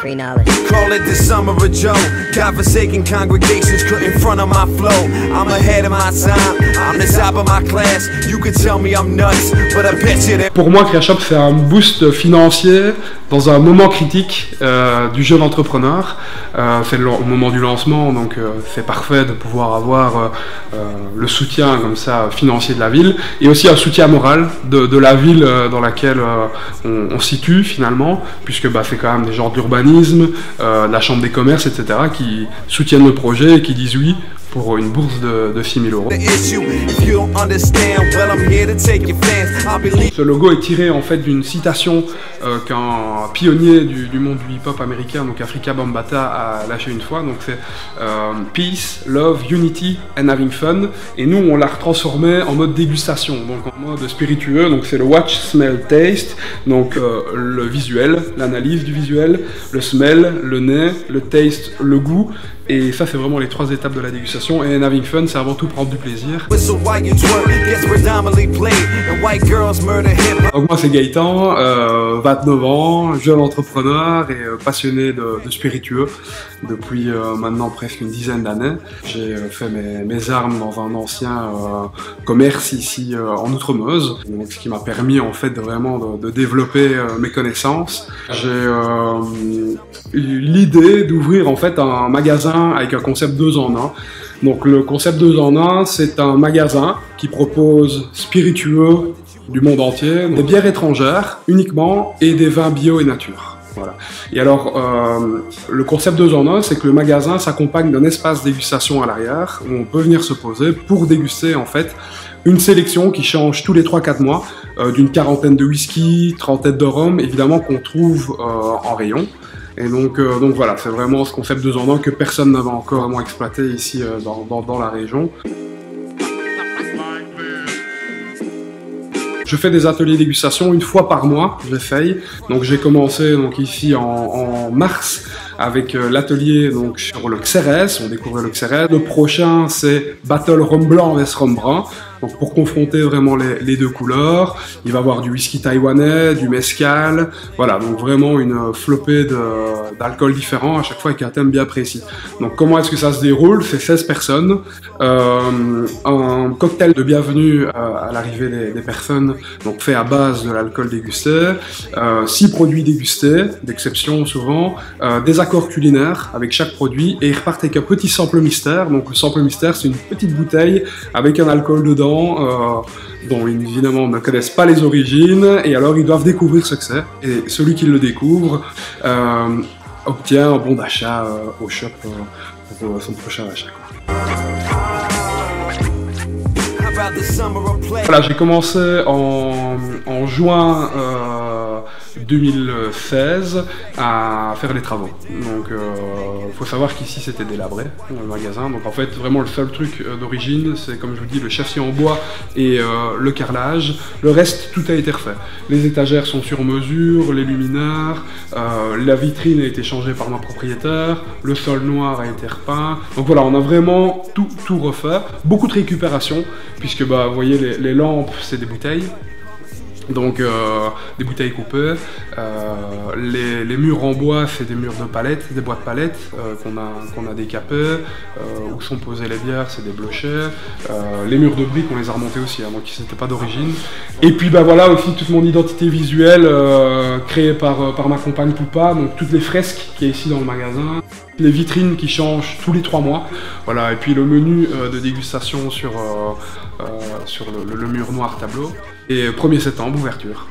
Free knowledge. Call it the summer of Joe. God-forsaken congregations couldn't front on my flow. I'm ahead of my time. I'm the top of my class. You could tell me I'm nuts, but I bet you that. Pour moi, CreaShop, c'est un boost financier dans un moment critique du jeune entrepreneur. C'est le moment du lancement, donc c'est parfait de pouvoir avoir le soutien comme ça financier de la ville et aussi un soutien moral de la ville dans laquelle on se situe finalement, puisque c'est quand même des gens de l'urbanisme, de la chambre des commerces, etc. qui soutiennent le projet et qui disent oui pour une bourse de 6 000 €. Ce logo est tiré en fait d'une citation qu'un pionnier du monde du hip-hop américain, donc Afrika Bambaataa, a lâché une fois. Donc c'est Peace, Love, Unity and Having Fun. Et nous on l'a retransformé en mode dégustation, donc en mode spiritueux. Donc c'est le Watch, Smell, Taste. Donc le visuel, l'analyse du visuel, le smell, le nez, le taste, le goût. Et ça, c'est vraiment les 3 étapes de la dégustation. Et having fun, c'est avant tout prendre du plaisir. Donc moi, c'est Gaëtan, 29 ans, jeune entrepreneur et passionné de spiritueux depuis maintenant presque une dizaine d'années. J'ai fait mes armes dans un ancien commerce ici en Outre-Meuse, ce qui m'a permis en fait vraiment de développer mes connaissances. J'ai eu l'idée d'ouvrir en fait un magasin avec un concept 2 en 1. Donc le concept 2 en 1, c'est un magasin qui propose spiritueux du monde entier, des bières étrangères uniquement et des vins bio et nature. Voilà. Et alors, le concept 2 en 1, c'est que le magasin s'accompagne d'un espace dégustation à l'arrière où on peut venir se poser pour déguster en fait une sélection qui change tous les 3-4 mois d'une quarantaine de whisky, trentaine de rhum, évidemment qu'on trouve en rayon. Et donc voilà, c'est vraiment ce concept 2 en 1 que personne n'avait encore vraiment exploité ici dans la région. Je fais des ateliers dégustation une fois par mois, j'essaye. Donc j'ai commencé ici en mars avec l'atelier sur le Xérès, on découvrait le Xérès. Le prochain c'est Battle Rhum Blanc vs Rhum Brun. Donc pour confronter vraiment les 2 couleurs, il va y avoir du whisky taïwanais, du mezcal, voilà, donc vraiment une flopée d'alcools différents à chaque fois avec un thème bien précis. Donc comment est-ce que ça se déroule? C'est 16 personnes, un cocktail de bienvenue à l'arrivée des personnes, donc fait à base de l'alcool dégusté, 6 produits dégustés, d'exception souvent, des accords culinaires avec chaque produit, et ils repartent avec un petit sample mystère. Donc le sample mystère, c'est une petite bouteille avec un alcool dedans, dont évidemment on ne connaissent pas les origines, et alors ils doivent découvrir ce que c'est, et celui qui le découvre obtient un bon d'achat au shop pour son prochain achat. Voilà, j'ai commencé en juin 2016 à faire les travaux. Donc faut savoir qu'ici c'était délabré, le magasin. Donc en fait vraiment le seul truc d'origine, c'est comme je vous dis le châssis en bois et le carrelage. Le reste tout a été refait. Les étagères sont sur mesure, les luminaires, la vitrine a été changée par ma propriétaire, le sol noir a été repeint. Donc voilà, on a vraiment tout refait. Beaucoup de récupération, puisque vous voyez les lampes c'est des bouteilles. Donc des bouteilles coupées, les murs en bois c'est des murs de palettes, des boîtes palettes qu'on a décapées, où sont posées les bières c'est des blochets, les murs de briques on les a remontés aussi, donc c'était pas d'origine. Et puis voilà aussi toute mon identité visuelle créée par ma compagne Poupa, donc toutes les fresques qu'il y a ici dans le magasin. Les vitrines qui changent tous les 3 mois, voilà, et puis le menu de dégustation sur le mur noir tableau. Et 1er septembre, ouverture.